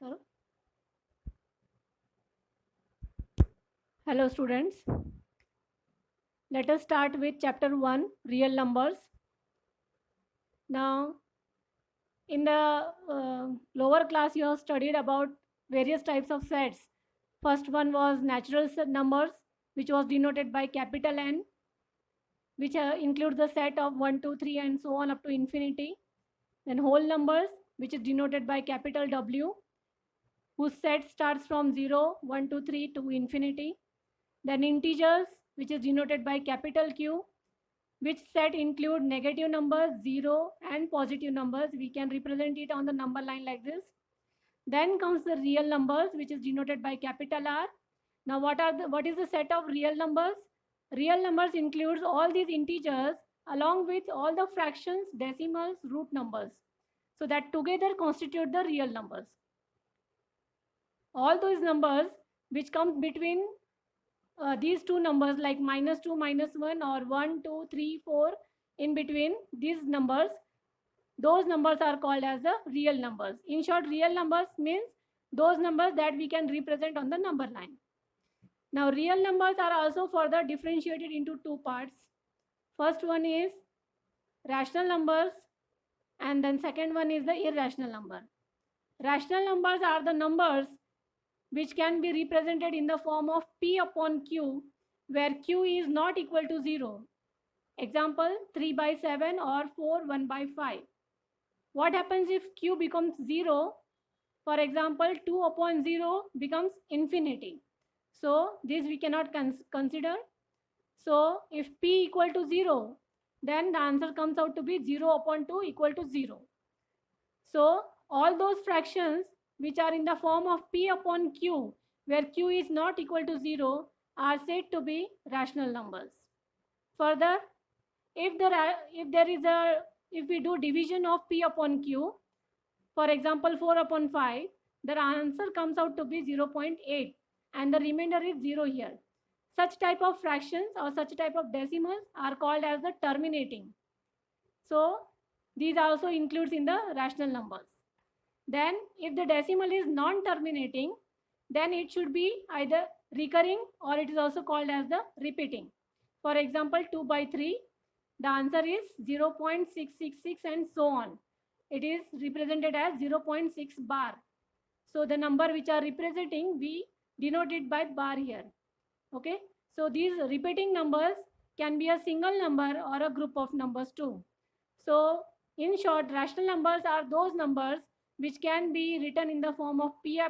करो. Hello students. Let us start with chapter 1, real numbers. Now, in the lower class, you have studied about various types of sets. First one was natural numbers, which was denoted by capital N, which includes the set of 1, 2, 3, and so on up to infinity. Then whole numbers, which is denoted by capital W, whose set starts from 0, 1, 2, 3 to infinity. Then integers, which is denoted by capital Q, which set include negative numbers, 0, and positive numbers. We can represent it on the number line like this. Then comes the real numbers, which is denoted by capital R. Now, what is the set of real numbers? Real numbers includes all these integers along with all the fractions, decimals, root numbers. So that together constitute the real numbers. All those numbers which come between these two numbers like -2, -1 or 1, 2, 3, 4 in between these numbers, those numbers are called as the real numbers. In short, real numbers means those numbers that we can represent on the number line. Now, real numbers are also further differentiated into two parts. First one is rational numbers, and then second one is the irrational number. Rational numbers are the numbers which can be represented in the form of P upon Q, where Q is not equal to 0. Example, 3 by 7 or 4, 1 by 5. What happens if Q becomes 0? For example, 2 upon 0 becomes infinity. So this we cannot consider. So if P equal to 0, then the answer comes out to be 0 upon 2 equal to 0. So all those fractions which are in the form of P upon Q, where Q is not equal to 0, are said to be rational numbers. Further, if we do division of P upon Q, for example 4 upon 5, the answer comes out to be 0.8 and the remainder is 0 here. Such type of fractions or such type of decimals are called as the terminating. So these also includes in the rational numbers. Then if the decimal is non-terminating, then it should be either recurring or it is also called as the repeating. For example, 2 by 3, the answer is 0.666 and so on. It is represented as 0.6 bar. So the number which are representing, we denote it by bar here. Okay. So these repeating numbers can be a single number or a group of numbers too. So in short, rational numbers are those numbers which can be written in the form of P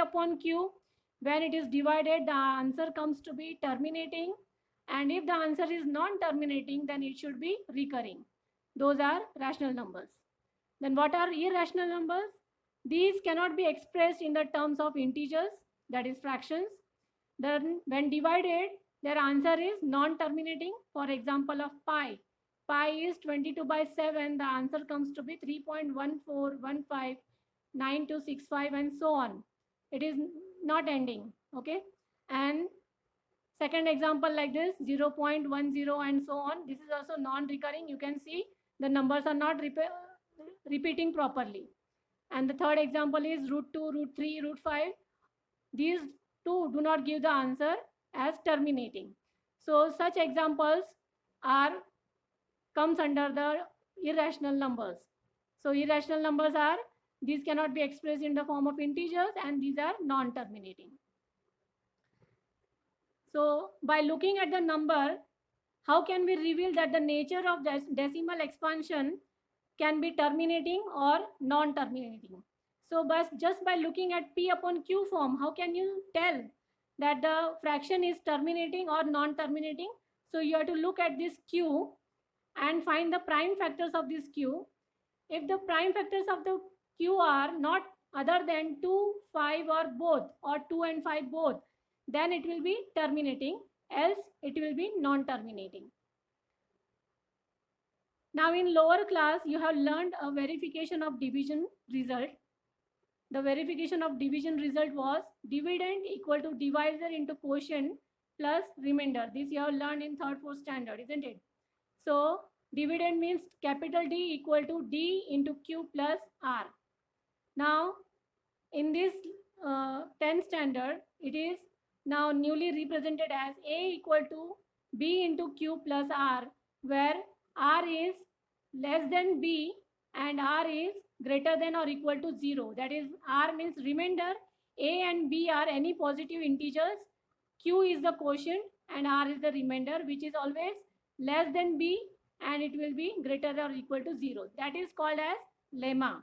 upon Q. When it is divided, the answer comes to be terminating. And if the answer is non-terminating, then it should be recurring. Those are rational numbers. Then what are irrational numbers? These cannot be expressed in the terms of integers, that is fractions. Then when divided, their answer is non-terminating. For example of pi. Pi is 22 by 7. The answer comes to be 3.14159265 and so on. It is not ending. Okay. And second example like this, 0.10 and so on. This is also non-recurring. You can see the numbers are not repeating properly. And the third example is root 2, root 3, root 5. These two do not give the answer as terminating. So such examples comes under the irrational numbers. So irrational numbers are, these cannot be expressed in the form of integers and these are non-terminating. So by looking at the number, how can we reveal that the nature of decimal expansion can be terminating or non-terminating? So just by looking at P upon Q form, how can you tell that the fraction is terminating or non-terminating? So you have to look at this Q and find the prime factors of this Q. If the prime factors of the Q are not other than 2, 5 or both, or 2 and 5 both, then it will be terminating, else it will be non-terminating. Now in lower class, you have learned a verification of division result. The verification of division result was dividend equal to divisor into quotient plus remainder. This you have learned in 3rd, 4th standard, isn't it? So dividend means capital D equal to D into Q plus R. Now In this 10th standard, it is now newly represented as A equal to B into Q plus R, where R is less than B and R is greater than or equal to 0. That is, R means remainder, A and B are any positive integers, Q is the quotient and R is the remainder, which is always less than B and it will be greater or equal to 0. That is called as lemma.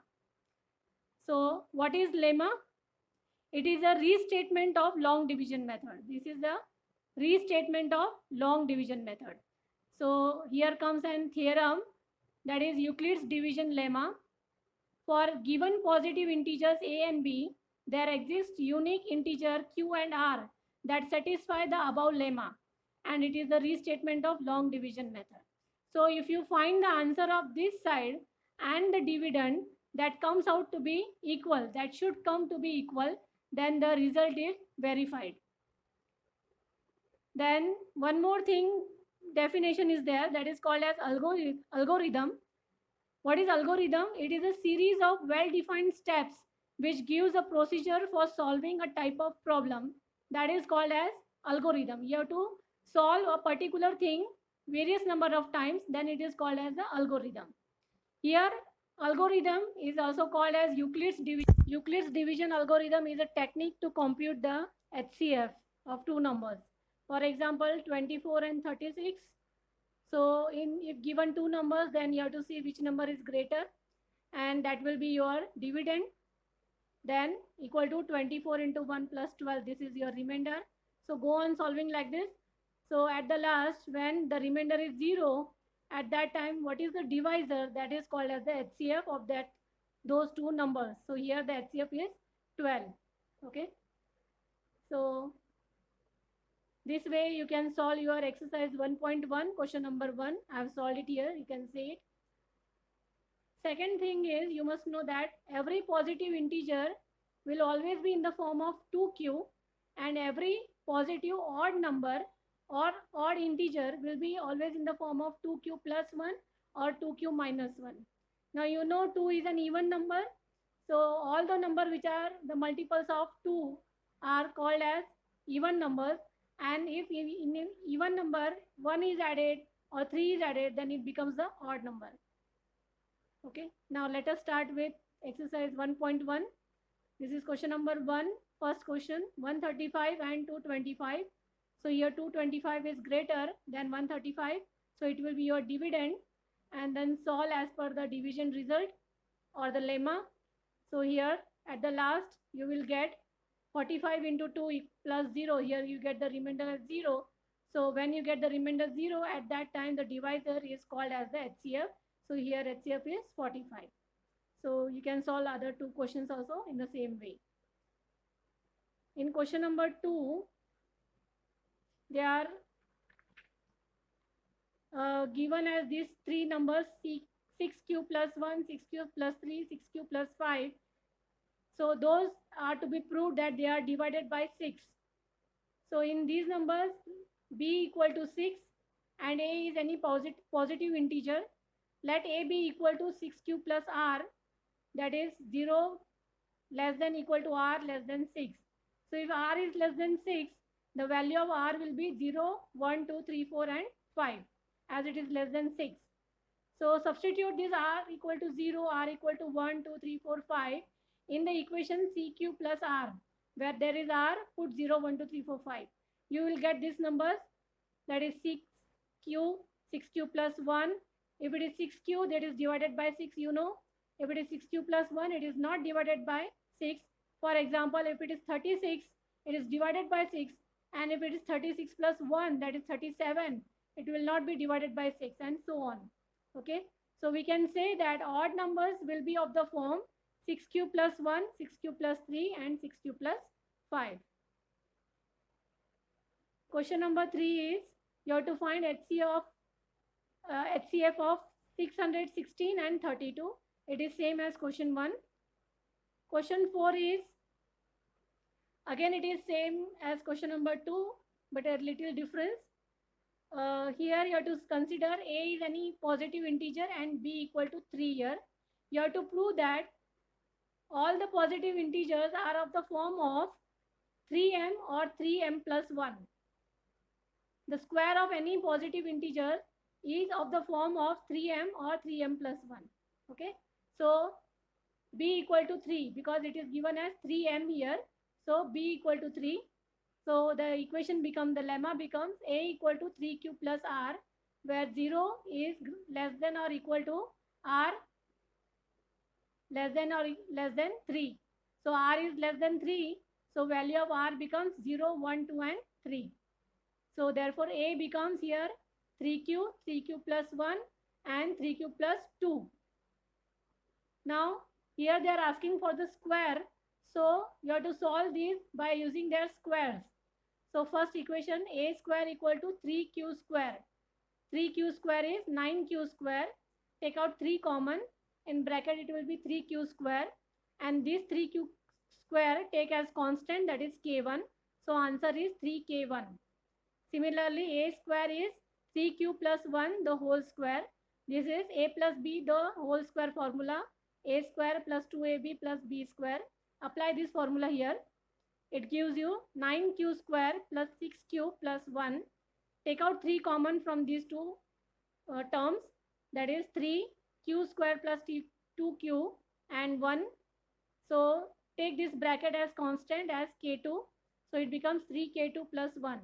So what is lemma? It is a restatement of long division method. This is a restatement of long division method. So here comes an theorem, that is Euclid's division lemma. For given positive integers a and b, there exists unique integer q and r that satisfy the above lemma, and it is the restatement of long division method. So if you find the answer of this side and the dividend that comes out to be equal, that should come to be equal, then the result is verified. Then one more thing, definition is there, that is called as algorithm. What is algorithm? It is a series of well-defined steps which gives a procedure for solving a type of problem, that is called as algorithm. You have to solve a particular thing various number of times, then it is called as the algorithm. Here algorithm is also called as Euclid's division. Euclid's division algorithm is a technique to compute the HCF of two numbers. For example, 24 and 36. So if given two numbers, then you have to see which number is greater, and that will be your dividend. Then equal to 24 into 1 plus 12, this is your remainder. So go on solving like this. So at the last, when the remainder is 0, at that time, what is the divisor? That is called as the HCF of those two numbers. So here the HCF is 12. Okay. So this way you can solve your exercise 1.1, question number 1. I have solved it here. You can see it. Second thing is, you must know that every positive integer will always be in the form of 2q, and every positive odd number or odd integer will be always in the form of 2q plus 1 or 2q minus 1. Now you know 2 is an even number. So all the number which are the multiples of 2 are called as even numbers, and if in an even number 1 is added or 3 is added, then it becomes the odd number. Okay, now let us start with exercise 1.1. This is question number 1. First question, 135 and 225. So here 225 is greater than 135. So it will be your dividend, and then solve as per the division result or the lemma. So here at the last you will get 45 into 2 plus 0. Here you get the remainder as 0. So when you get the remainder 0, at that time the divisor is called as the HCF. So here HCF is 45. So you can solve other two questions also in the same way. In question number 2, they are given as these three numbers, 6q plus 1, 6q plus 3, 6q plus 5. So those are to be proved that they are divided by 6. So in these numbers, b equal to 6 and a is any positive integer, let a be equal to 6q plus r, that is 0 less than equal to r less than 6. So if r is less than 6, the value of r will be 0, 1, 2, 3, 4 and 5, as it is less than 6. So substitute this r equal to 0, r equal to 1, 2, 3, 4, 5 in the equation cq plus r, where there is r, put 0, 1, 2, 3, 4, 5. You will get these numbers, that is 6q, 6q plus 1. If it is 6q, that is divided by 6, you know. If it is 6q plus 1, it is not divided by 6. For example, if it is 36, it is divided by 6. And if it is 36 plus 1, that is 37, it will not be divided by 6, and so on. Okay. So we can say that odd numbers will be of the form 6q plus 1, 6q plus 3 and 6q plus 5. Question number 3 is, you have to find HCF of 616 and 32. It is same as question 1. Question 4 is, again it is same as question number 2, but a little difference. Here you have to consider a is any positive integer and b equal to 3 here. You have to prove that all the positive integers are of the form of 3m or 3m plus 1. The square of any positive integer is of the form of 3m or 3m plus 1. Okay, so b equal to 3 because it is given as 3m here. So b equal to 3. So the equation becomes, the lemma becomes a equal to 3q plus r, where 0 is less than or equal to r less than or less than 3. So r is less than 3. So value of r becomes 0, 1, 2 and 3. So therefore a becomes here 3q, 3q plus 1 and 3q plus 2. Now here they are asking for the square. So you have to solve this by using their squares. So first equation, a square equal to 3q square. 3q square is 9q square. Take out 3 common. In bracket it will be 3q square. And this 3q square take as constant, that is k1. So answer is 3k1. Similarly, a square is 3q plus 1 the whole square. This is a plus b the whole square formula. A square plus 2ab plus b square. Apply this formula here. It gives you 9q square plus 6q plus 1. Take out 3 common from these two terms. That is 3q square plus 2q and 1. So take this bracket as constant as k2. So it becomes 3k2 plus 1.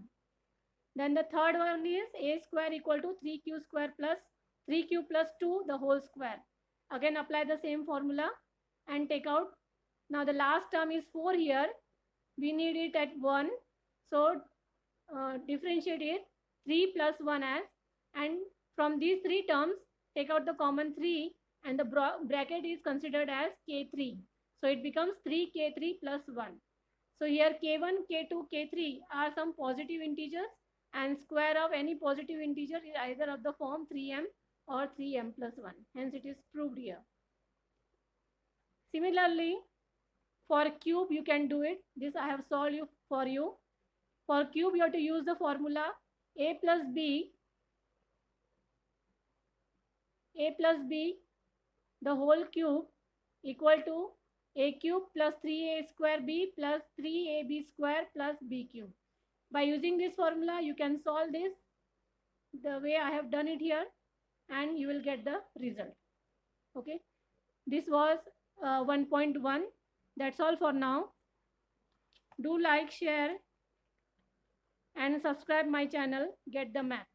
Then the third one is a square equal to 3q square plus 3q plus 2 the whole square. Again apply the same formula and take out. Now the last term is 4 here. We need it at 1. So differentiate it 3 plus 1 as, and from these 3 terms take out the common 3 and the bracket is considered as k3. So it becomes 3k3 plus 1. So here k1, k2, k3 are some positive integers, and square of any positive integer is either of the form 3m or 3m plus 1. Hence it is proved here. Similarly, for cube you can do it. This I have solved for you. For cube you have to use the formula a plus b the whole cube equal to a cube plus 3a square b plus 3ab square plus b cube. By using this formula you can solve this the way I have done it here, and you will get the result. Okay, this was 1.1. That's all for now. Do like, share and subscribe my channel, Get the Math.